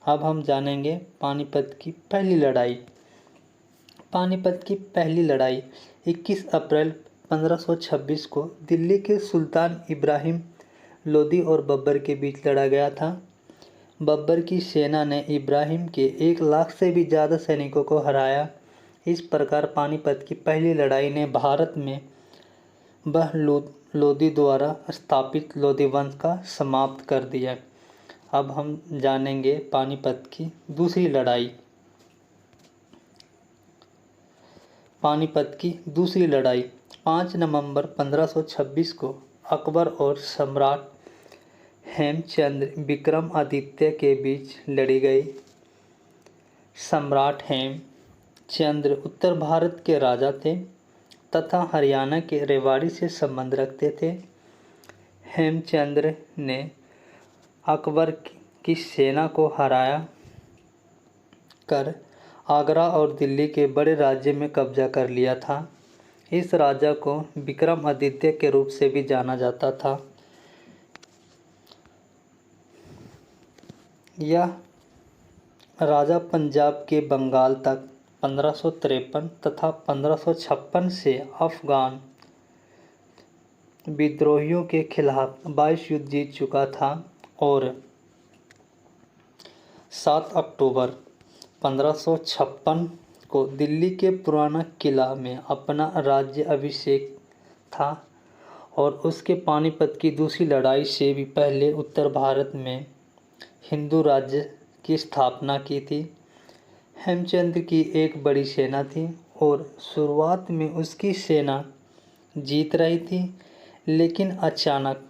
अब हम जानेंगे पानीपत की पहली लड़ाई। पानीपत की पहली लड़ाई 21 अप्रैल 1526 को दिल्ली के सुल्तान इब्राहिम लोदी और बब्बर के बीच लड़ा गया था। बब्बर की सेना ने इब्राहिम के 1 लाख से भी ज़्यादा सैनिकों को हराया। इस प्रकार पानीपत की पहली लड़ाई ने भारत में बहलूद लोदी द्वारा स्थापित लोदी वंश का समाप्त कर दिया। अब हम जानेंगे पानीपत की दूसरी लड़ाई। पानीपत की दूसरी लड़ाई 5 नवंबर 1526 को अकबर और सम्राट हेमचंद्र विक्रमादित्य के बीच लड़ी गई। सम्राट हेमचंद्र उत्तर भारत के राजा थे तथा हरियाणा के रेवाड़ी से संबंध रखते थे। हेमचंद्र ने अकबर की सेना को हराया कर आगरा और दिल्ली के बड़े राज्य में कब्जा कर लिया था। इस राजा को विक्रमादित्य के रूप से भी जाना जाता था। यह राजा पंजाब के बंगाल तक 1553 तथा 1556 से अफगान विद्रोहियों के खिलाफ 22 युद्ध जीत चुका था और 7 अक्टूबर 1556 को दिल्ली के पुराना किला में अपना राज्य अभिषेक था और उसके पानीपत की दूसरी लड़ाई से भी पहले उत्तर भारत में हिंदू राज्य की स्थापना की थी। हेमचंद्र की एक बड़ी सेना थी और शुरुआत में उसकी सेना जीत रही थी, लेकिन अचानक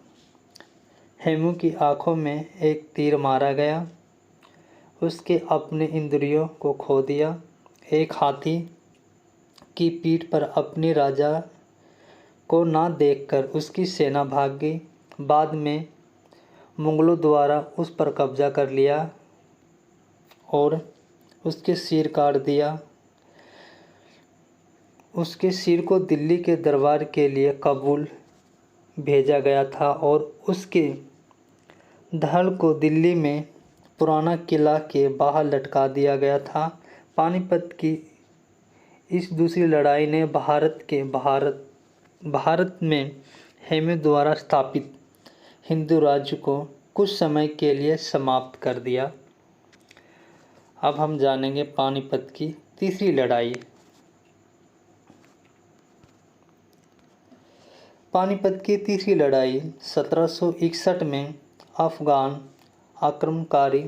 हेमू की आंखों में एक तीर मारा गया। उसके अपने इंद्रियों को खो दिया। एक हाथी की पीठ पर अपने राजा को ना देखकर उसकी सेना भाग गई। बाद में मुगलों द्वारा उस पर कब्जा कर लिया और उसके सिर काट दिया। उसके सिर को दिल्ली के दरबार के लिए काबुल भेजा गया था और उसके धड़ को दिल्ली में पुराना किला के बाहर लटका दिया गया था। पानीपत की इस दूसरी लड़ाई ने भारत में हेमू द्वारा स्थापित हिंदू राज्य को कुछ समय के लिए समाप्त कर दिया। अब हम जानेंगे पानीपत की तीसरी लड़ाई। पानीपत की तीसरी लड़ाई 1761 में अफगान आक्रमणकारी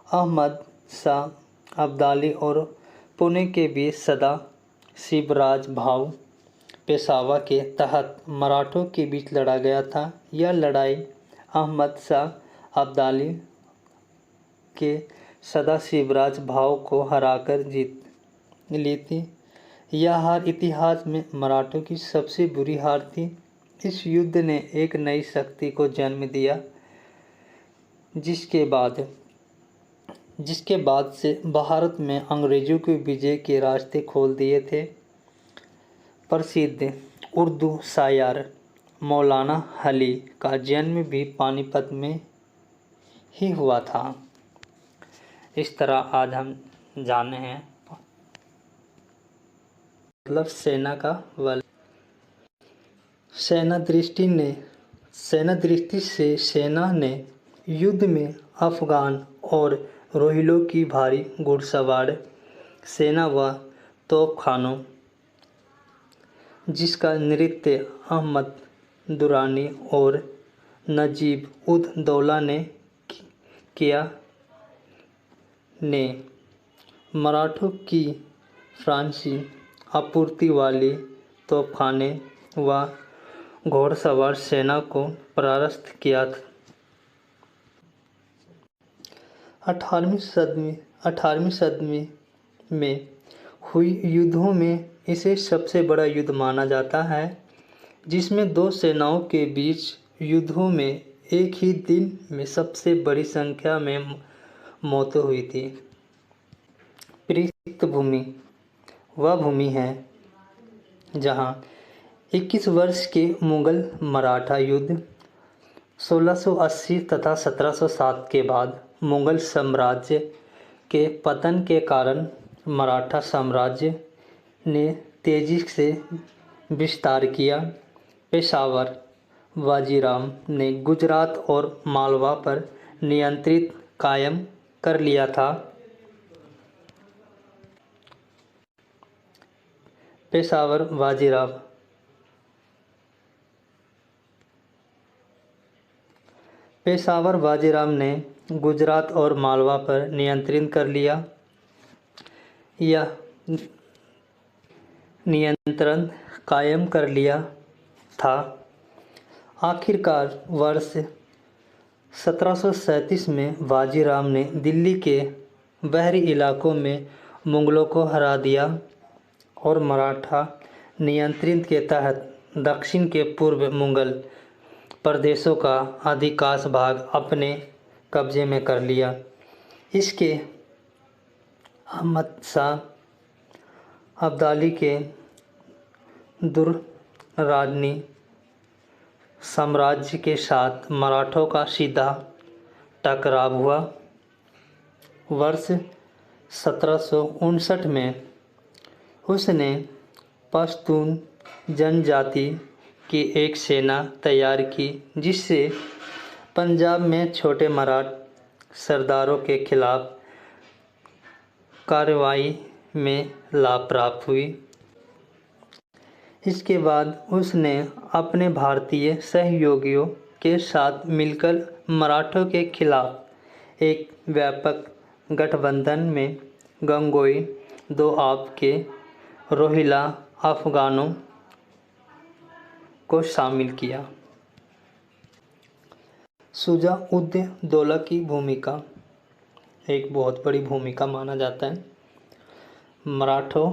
अहमद शाह अब्दाली और पुणे के बीच सदा शिवराज भाऊ पेशवा के तहत मराठों के बीच लड़ा गया था। यह लड़ाई अहमद शाह अब्दाली के सदा शिवराज भाऊ को हराकर जीत ली थी। यह हार इतिहास में मराठों की सबसे बुरी हार थी। इस युद्ध ने एक नई शक्ति को जन्म दिया, जिसके बाद से भारत में अंग्रेजों के विजय के रास्ते खोल दिए थे। प्रसिद्ध उर्दू शायर मौलाना अली का जन्म भी पानीपत में ही हुआ था। इस तरह आज हम जाने हैं मतलब सेना का बल। सेना दृष्टि से सेना ने युद्ध में अफगान और रोहिलों की भारी घुड़सवार सेना व तोपखानों, जिसका नेतृत्व अहमद दुरानी और नजीब उद दौला ने किया, ने मराठों की फ्रांसी आपूर्ति वाली तोपखाने व घोड़सवार सेना को परास्त किया था। 18वीं सदी में हुई युद्धों में इसे सबसे बड़ा युद्ध माना जाता है, जिसमें दो सेनाओं के बीच युद्धों में एक ही दिन में सबसे बड़ी संख्या में मौतें हुई थी। पृष्ठभूमि वह भूमि है जहां 21 वर्ष के मुगल मराठा युद्ध 1680 तथा 1707 के बाद मुगल साम्राज्य के पतन के कारण मराठा साम्राज्य ने तेजी से विस्तार किया। पेशावर बाजीराव ने गुजरात और मालवा पर नियंत्रित कायम कर लिया था। पेशावर बाजीराव ने गुजरात और मालवा पर नियंत्रण कर लिया। यह नियंत्रण कायम कर लिया था। आखिरकार वर्ष 1737 में बाजीराव ने दिल्ली के बहरी इलाकों में मुगलों को हरा दिया और मराठा नियंत्रण के तहत दक्षिण के पूर्व मुगल प्रदेशों का अधिकांश भाग अपने कब्जे में कर लिया। इसके अहमद शाह अब्दाली के दुर्रानी साम्राज्य के साथ मराठों का सीधा टकराव हुआ। वर्ष 1759 में उसने पश्तून जनजाति की एक सेना तैयार की, जिससे पंजाब में छोटे मराठ सरदारों के खिलाफ कार्रवाई में लाभ प्राप्त हुई। इसके बाद उसने अपने भारतीय सहयोगियों के साथ मिलकर मराठों के खिलाफ एक व्यापक गठबंधन में गंगोई दोआब के रोहिला अफगानों को शामिल किया। शुजा-उद-दौला की भूमिका एक बहुत बड़ी भूमिका माना जाता है। मराठों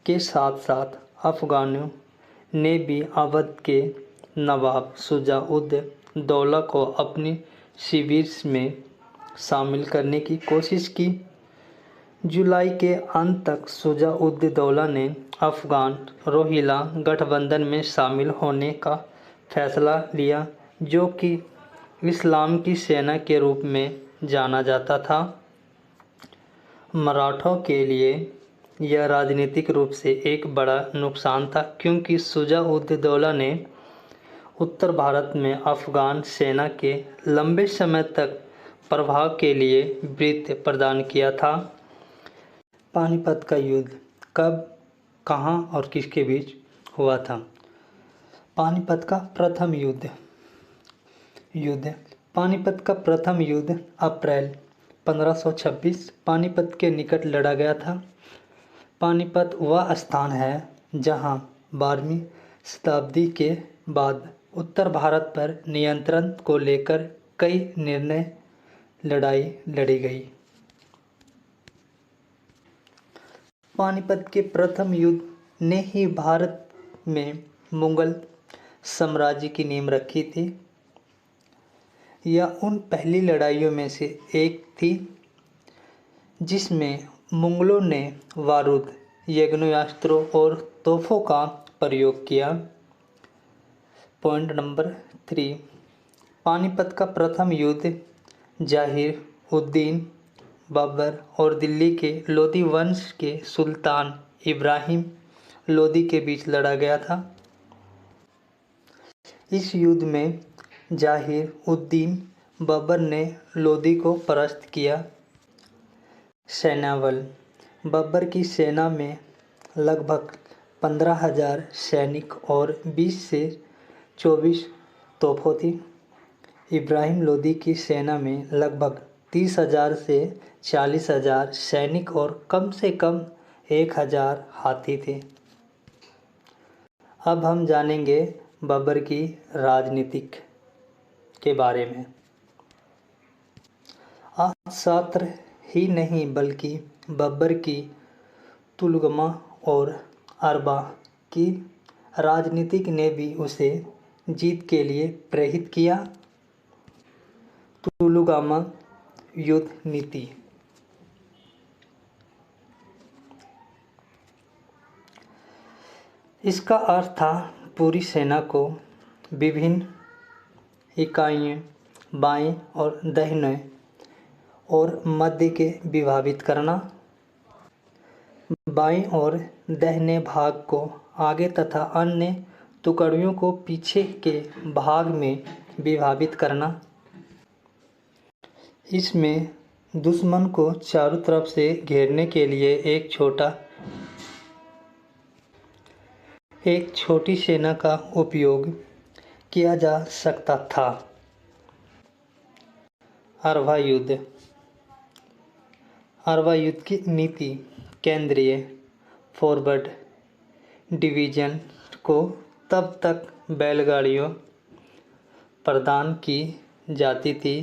के साथ साथ अफगानों ने भी अवध के नवाब शुजा-उद-दौला को अपनी शिविर में शामिल करने की कोशिश की। जुलाई के अंत तक शुजा-उद-दौला ने अफगान रोहिला गठबंधन में शामिल होने का फैसला लिया, जो कि इस्लाम की सेना के रूप में जाना जाता था। मराठों के लिए यह राजनीतिक रूप से एक बड़ा नुकसान था, क्योंकि शुजा-उद-दौला ने उत्तर भारत में अफगान सेना के लंबे समय तक प्रभाव के लिए वृत्त प्रदान किया था। पानीपत का युद्ध कब, कहां और किसके बीच हुआ था? पानीपत का प्रथम युद्ध पानीपत का प्रथम युद्ध अप्रैल 1526 पानीपत के निकट लड़ा गया था। पानीपत वह स्थान है जहां 12वीं शताब्दी के बाद उत्तर भारत पर नियंत्रण को लेकर कई निर्णय लड़ाई लड़ी गई। पानीपत के प्रथम युद्ध ने ही भारत में मुगल साम्राज्य की नींव रखी थी। यह उन पहली लड़ाइयों में से एक थी जिसमें मुगलों ने बारूद, यज्ञास्त्रों और तोपों का प्रयोग किया। पॉइंट नंबर 3, पानीपत का प्रथम युद्ध जहीर उद्दीन बाबर और दिल्ली के लोदी वंश के सुल्तान इब्राहिम लोदी के बीच लड़ा गया था। इस युद्ध में जहीर उद्दीन बाबर ने लोदी को परास्त किया। सैन्यबल बाबर की सेना में लगभग 15,000 सैनिक और 20 से 24 तोपों थी। इब्राहिम लोदी की सेना में लगभग 30,000 से 40,000 सैनिक और कम से कम 1,000 हाथी थे। अब हम जानेंगे बाबर की राजनीतिक के बारे में। अशास्त्र ही नहीं बल्कि बाबर की तुलगमा और अरबा की राजनीतिक ने भी उसे जीत के लिए प्रेरित किया। तुलगमा युद्ध नीति। इसका अर्थ था पूरी सेना को विभिन्न इकाइयों बाएं और दाहिने और मध्य के विभाजित करना, बाईं और दाहिने भाग को आगे तथा अन्य टुकड़ियों को पीछे के भाग में विभाजित करना। इसमें दुश्मन को चारों तरफ से घेरने के लिए एक छोटी सेना का उपयोग किया जा सकता था। अरवा युद्ध। अरवा युद्ध की नीति केंद्रीय फॉरवर्ड डिवीजन को तब तक बैलगाड़ियों प्रदान की जाती थी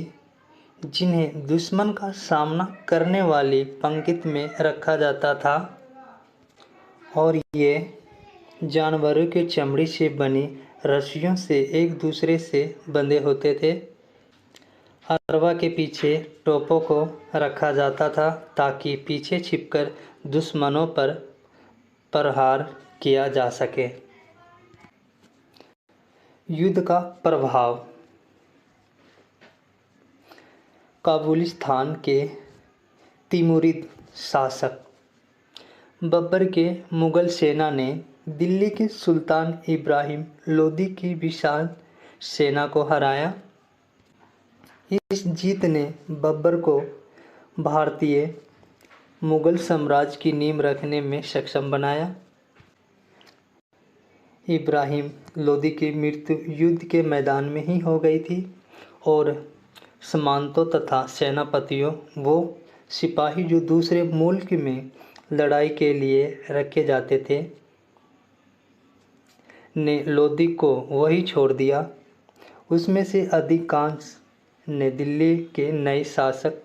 जिन्हें दुश्मन का सामना करने वाली पंक्ति में रखा जाता था और ये जानवरों के चमड़ी से बनी रस्सियों से एक दूसरे से बंधे होते थे। अरवा के पीछे तोपों को रखा जाता था ताकि पीछे छिपकर दुश्मनों पर प्रहार किया जा सके। युद्ध का प्रभाव। काबुलिस्तान के तिमुरिद शासक बब्बर के मुगल सेना ने दिल्ली के सुल्तान इब्राहिम लोदी की विशाल सेना को हराया। इस जीत ने बब्बर को भारतीय मुगल साम्राज्य की नींव रखने में सक्षम बनाया। इब्राहिम लोदी की मृत्यु युद्ध के मैदान में ही हो गई थी और सामंतों तथा सेनापतियों वो सिपाही जो दूसरे मुल्क में लड़ाई के लिए रखे जाते थे ने लोदी को वही छोड़ दिया। उसमें से अधिकांश ने दिल्ली के नए शासक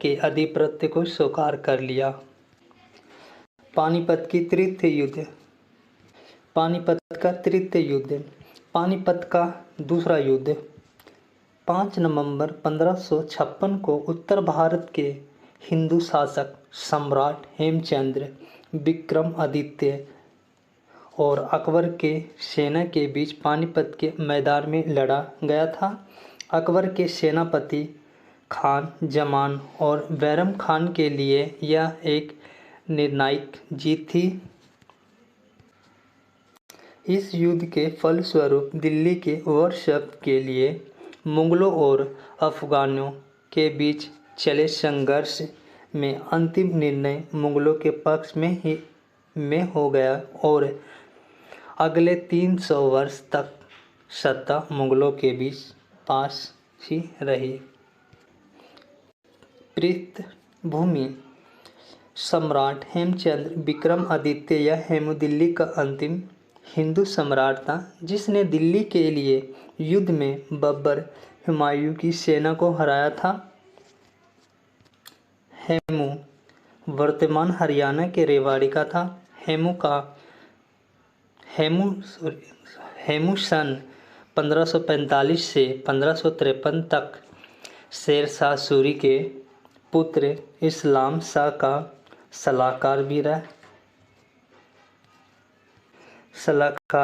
के आधिपत्य को स्वीकार कर लिया। पानीपत की तृतीय युद्ध। पानीपत का तृतीय युद्ध। पानीपत का दूसरा युद्ध 5 नवंबर 1556 को उत्तर भारत के हिंदू शासक सम्राट हेमचंद्र विक्रमादित्य और अकबर के सेना के बीच पानीपत के मैदान में लड़ा गया था। अकबर के सेनापति खान जमान और बैरम खान के लिए यह एक निर्णायक जीत थी। इस युद्ध के फलस्वरूप दिल्ली के वर्चस्व के लिए मुगलों और अफगानों के बीच चले संघर्ष में अंतिम निर्णय मुगलों के पक्ष में हो गया और अगले 300 वर्ष तक सत्ता मुगलों के बीच पास ही रही। पृष्ठभूमि। सम्राट हेमचंद्र विक्रमादित्य यह दिल्ली का अंतिम हिंदू सम्राट था जिसने दिल्ली के लिए युद्ध में बब्बर हुमायूं की सेना को हराया था। हेमू वर्तमान हरियाणा के रेवाड़ी का था। हेमू सन 1545 से 1553 तक शेरशाह सूरी के पुत्र इस्लाम शाह का सलाहकार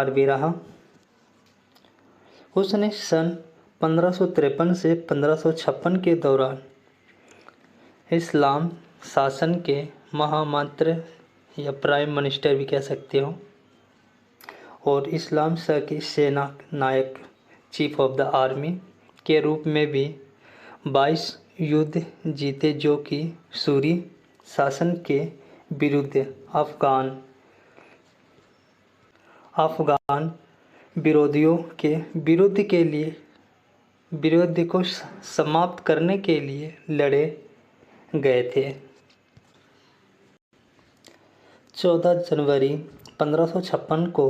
भी रहा। उसने सन 1553 से 1556 के दौरान इस्लाम शासन के महामंत्री या प्राइम मिनिस्टर भी कह सकते हो और इस्लाम शाह की सेना नायक चीफ ऑफ द आर्मी के रूप में भी 22 युद्ध जीते जो कि सूरी शासन के विरुद्ध अफगान विरोधियों के विरोध को समाप्त करने के लिए लड़े गए थे। 14 जनवरी 1556 को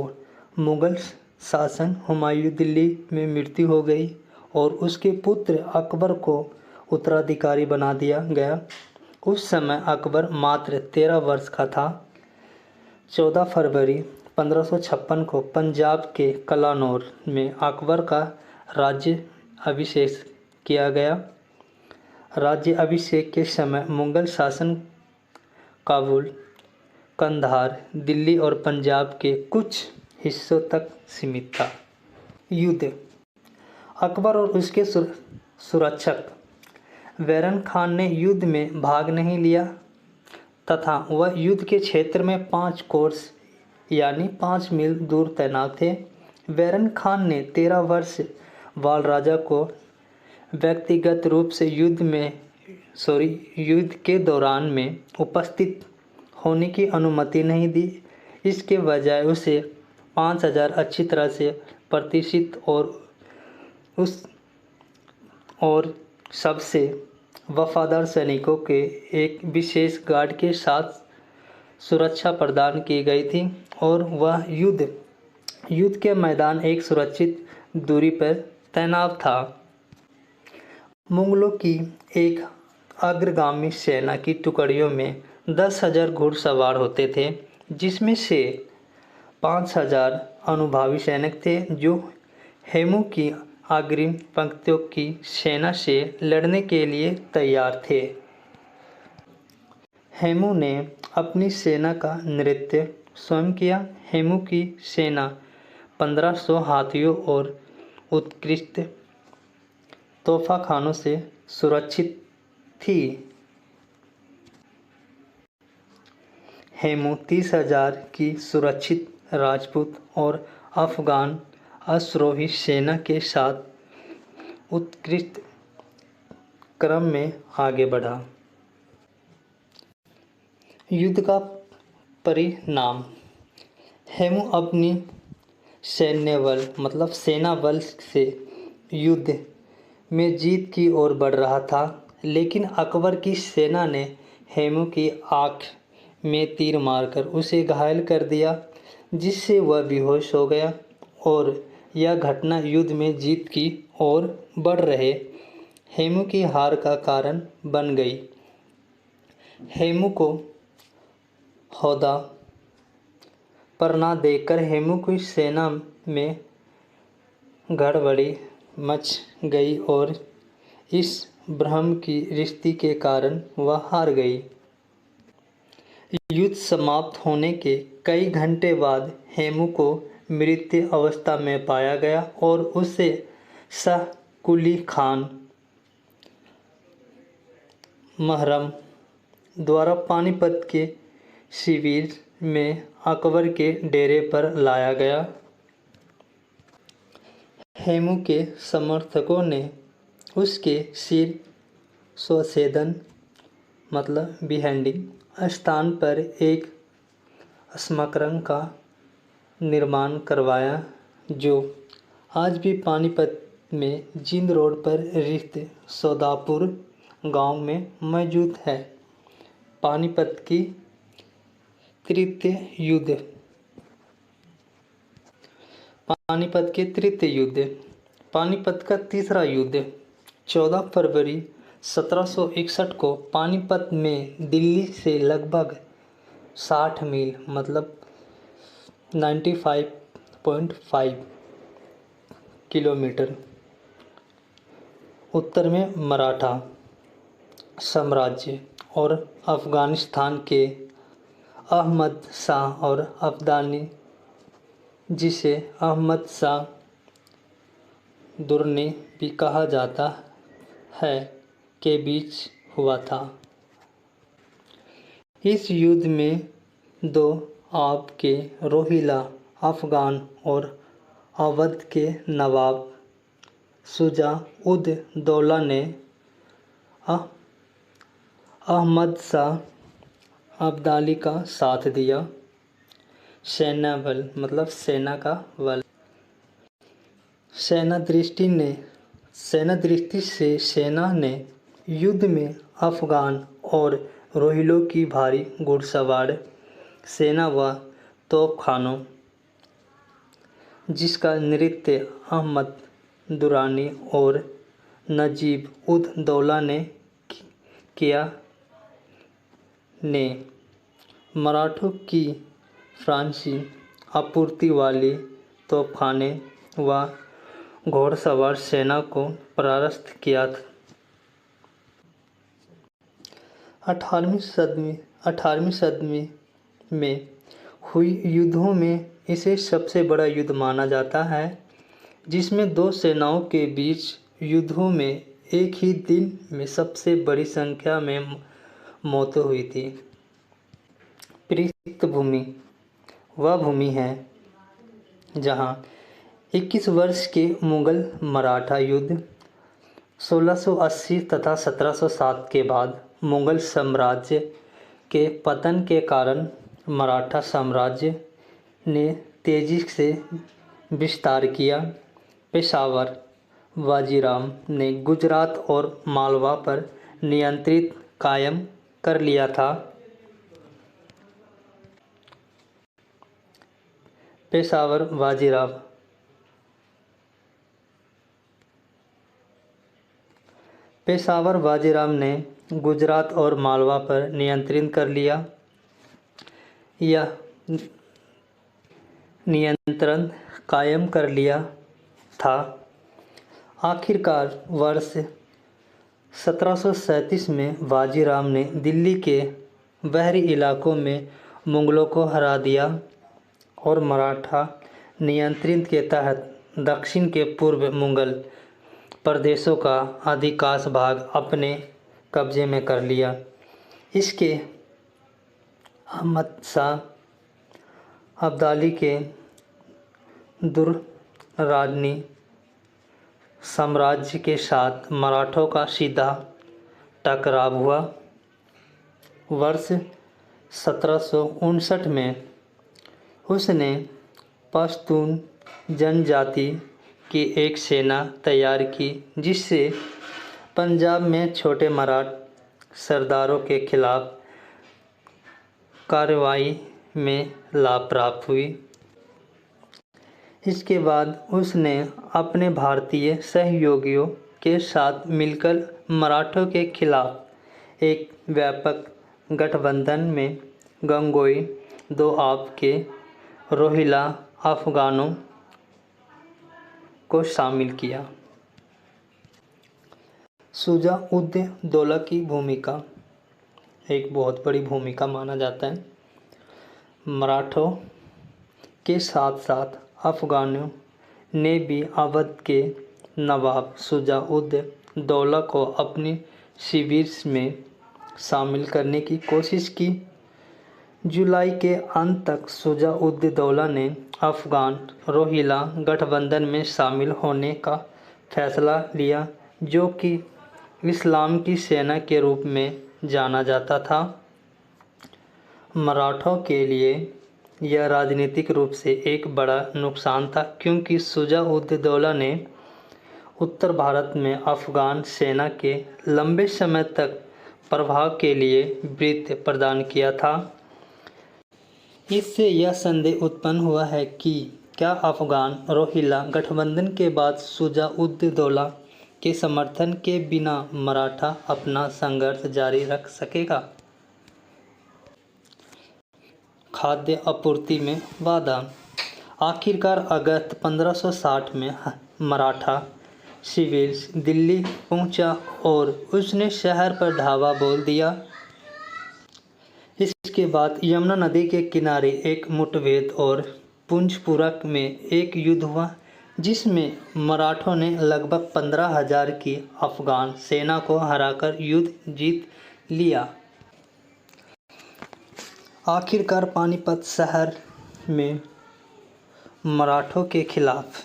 मुगल शासक हुमायूं दिल्ली में मृत्यु हो गई और उसके पुत्र अकबर को उत्तराधिकारी बना दिया गया। उस समय अकबर मात्र 13 वर्ष का था। 14 फरवरी 1556 को पंजाब के कलानौर में अकबर का राज्य अभिषेक किया गया। राज्य अभिषेक के समय मुगल शासन काबुल, कंधार, दिल्ली और पंजाब के कुछ हिस्सों तक सीमित था। युद्ध। अकबर और उसके सुरक्षक बैरन खान ने युद्ध में भाग नहीं लिया तथा वह युद्ध के क्षेत्र में 5 कोर्स यानी 5 मील दूर तैनात थे। बैरन खान ने 13 वर्ष बाल राजा को व्यक्तिगत रूप से युद्ध के दौरान में उपस्थित होने की अनुमति नहीं दी। इसके बजाय उसे 5000 अच्छी तरह से प्रशिक्षित और सबसे वफादार सैनिकों के एक विशेष गार्ड के साथ सुरक्षा प्रदान की गई थी और वह युद्ध के मैदान एक सुरक्षित दूरी पर तैनात था। मुगलों की एक अग्रगामी सेना की टुकड़ियों में 10,000 घुड़सवार होते थे, जिसमें से 5,000 अनुभवी सैनिक थे जो हेमू की अग्रिम पंक्तियों की सेना से लड़ने के लिए तैयार थे। हेमू ने अपनी सेना का नेतृत्व स्वयं किया। हेमू की सेना 1500 हाथियों और उत्कृष्ट तोफाखानों से सुरक्षित थी। हेमू 30,000 की सुरक्षित राजपूत और अफगान अश्वरोही सेना के साथ उत्कृष्ट क्रम में आगे बढ़ा। युद्ध का परिणाम। हेमू अपनी सेना बल से युद्ध में जीत की ओर बढ़ रहा था, लेकिन अकबर की सेना ने हेमू की आँख में तीर मारकर उसे घायल कर दिया, जिससे वह बेहोश हो गया और यह घटना युद्ध में जीत की ओर बढ़ रहे हेमू की हार का कारण बन गई। हेमू को ओहदा पर न देकर हेमू की सेना में गड़बड़ी मच गई और इस भ्रम की स्थिति के कारण वह हार गई। युद्ध समाप्त होने के कई घंटे बाद हेमू को मृत अवस्था में पाया गया और उसे शाह कुली खान महरम द्वारा पानीपत के शिविर में अकबर के डेरे पर लाया गया। हेमू के समर्थकों ने उसके सिर स्वच्छेदन बिहेंडिंग स्थान पर एक स्मारक का निर्माण करवाया, जो आज भी पानीपत में जींद रोड पर स्थित सौदापुर गांव में मौजूद है। पानीपत की तृतीय युद्ध। पानीपत के तृतीय युद्ध। पानीपत का तीसरा युद्ध 14 फरवरी 1761 को पानीपत में दिल्ली से लगभग 60 मील 95.5 किलोमीटर उत्तर में मराठा साम्राज्य और अफ़गानिस्तान के अहमद शाह और अब्दाली, जिसे अहमद शाह दुर्रानी भी कहा जाता है, के बीच हुआ था। इस युद्ध में दो आप के रोहिला अफ़गान और अवध के नवाब शुजा-उद-दौला ने अहमद शाह अब्दाली का साथ दिया। सेना का बल। सेना दृष्टि से सेना ने युद्ध में अफ़गान और रोहिलों की भारी घुड़सवार सेना व तोपखानों, जिसका नेतृत्व अहमद दुरानी और नजीब-उद-दौला ने किया, ने मराठों की फ्रांसी आपूर्ति वाली तोपखाने व घोड़सवार सेना को परास्त किया। 18वीं सदी में हुई युद्धों में इसे सबसे बड़ा युद्ध माना जाता है। जिसमें दो सेनाओं के बीच युद्धों में एक ही दिन में सबसे बड़ी संख्या में मौतें हुई थी। पृष्ठभूमि वह भूमि है जहां 21 वर्ष के मुगल मराठा युद्ध 1680 तथा 1707 के बाद मुगल साम्राज्य के पतन के कारण मराठा साम्राज्य ने तेजी से विस्तार किया। पेशावर बाजीराव ने गुजरात और मालवा पर नियंत्रित कायम कर लिया था। पेशावर बाजीराव ने गुजरात और मालवा पर नियंत्रण कर लिया। यह नियंत्रण कायम कर लिया था। आखिरकार वर्ष 1737 में बाजीराव ने दिल्ली के बहरी इलाकों में मुगलों को हरा दिया और मराठा नियंत्रण के तहत दक्षिण के पूर्व मुगल प्रदेशों का अधिकांश भाग अपने कब्जे में कर लिया। इसके अहमद शाह अब्दाली के दुर्रानी साम्राज्य के साथ मराठों का सीधा टकराव हुआ। वर्ष 1759 में उसने पश्तून जनजाति की एक सेना तैयार की, जिससे पंजाब में छोटे मराठ सरदारों के खिलाफ कार्रवाई में लाभ प्राप्त हुई। इसके बाद उसने अपने भारतीय सहयोगियों के साथ मिलकर मराठों के खिलाफ एक व्यापक गठबंधन में गंगोई दोआब के रोहिला अफगानों को शामिल किया। शुजा-उद-दौला की भूमिका एक बहुत बड़ी भूमिका माना जाता है। मराठों के साथ साथ अफगानों ने भी अवध के नवाब शुजा-उद-दौला को अपने शिविर में शामिल करने की कोशिश की। जुलाई के अंत तक शुजा-उद-दौला ने अफगान रोहिला गठबंधन में शामिल होने का फैसला लिया, जो कि इस्लाम की सेना के रूप में जाना जाता था। मराठों के लिए यह राजनीतिक रूप से एक बड़ा नुकसान था, क्योंकि शुजा-उद-दौला ने उत्तर भारत में अफगान सेना के लंबे समय तक प्रभाव के लिए वृत्त प्रदान किया था। इससे यह संदेह उत्पन्न हुआ है कि क्या अफगान रोहिला गठबंधन के बाद शुजा-उद-दौला के समर्थन के बिना मराठा अपना संघर्ष जारी रख सकेगा। खाद्य आपूर्ति में बाधा। आखिरकार अगस्त 1560 में मराठा शिविर दिल्ली पहुंचा और उसने शहर पर धावा बोल दिया। इसके बाद यमुना नदी के किनारे एक मुठभेड़ और पुंजपुरा में एक युद्ध हुआ, जिसमें मराठों ने लगभग 15,000 की अफगान सेना को हराकर युद्ध जीत लिया। आखिरकार पानीपत शहर में मराठों के खिलाफ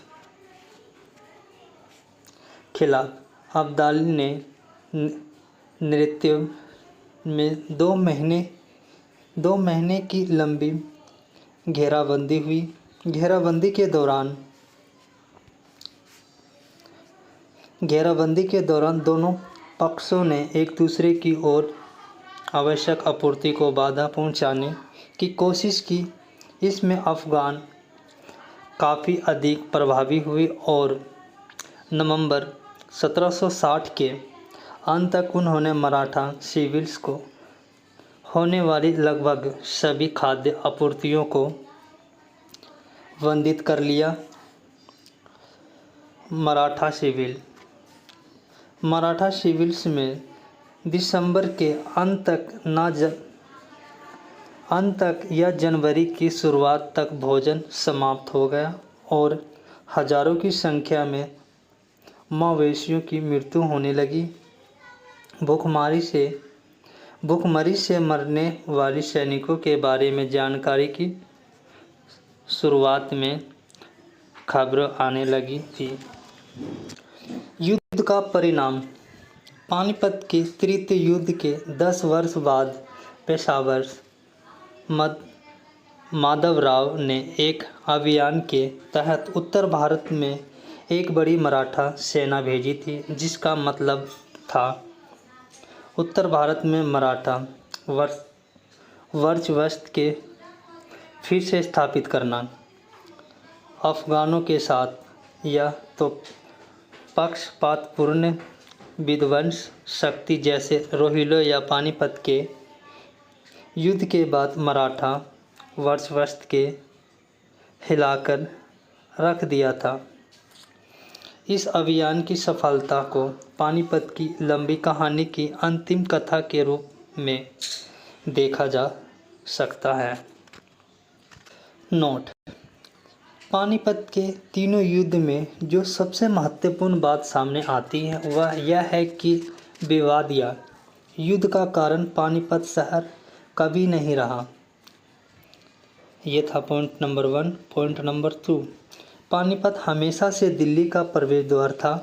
अब्दाली ने नेतृत्व में 2 महीने की लंबी घेराबंदी हुई। घेराबंदी के दौरान दोनों पक्षों ने एक दूसरे की ओर आवश्यक आपूर्ति को बाधा पहुंचाने की कोशिश की। इसमें अफगान काफ़ी अधिक प्रभावी हुई और नवंबर 1760 के अंत तक उन्होंने मराठा शिविर को होने वाली लगभग सभी खाद्य आपूर्तियों को बाधित कर लिया। मराठा शिविर में दिसंबर के अंत तक या जनवरी की शुरुआत तक भोजन समाप्त हो गया और हजारों की संख्या में मवेशियों की मृत्यु होने लगी। भूखमरी से मरने वाली सैनिकों के बारे में जानकारी की शुरुआत में खबरें आने लगी थी। युद्ध का परिणाम। पानीपत के तृतीय युद्ध के 10 वर्ष बाद पेशावर माधवराव ने एक अभियान के तहत उत्तर भारत में एक बड़ी मराठा सेना भेजी थी, जिसका मतलब था उत्तर भारत में मराठा वर्चस्व के फिर से स्थापित करना। अफगानों के साथ यह तो पक्षपातपूर्ण विध्वंस शक्ति जैसे रोहिल्ला या पानीपत के युद्ध के बाद मराठा वर्चस्व के हिलाकर रख दिया था। इस अभियान की सफलता को पानीपत की लंबी कहानी की अंतिम कथा के रूप में देखा जा सकता है। नोट: पानीपत के तीनों युद्ध में जो सबसे महत्वपूर्ण बात सामने आती है वह यह है कि विवाद या युद्ध का कारण पानीपत शहर कभी नहीं रहा। ये था point number 1। Point number 2, Panipat हमेशा से दिल्ली का प्रवेश द्वार था।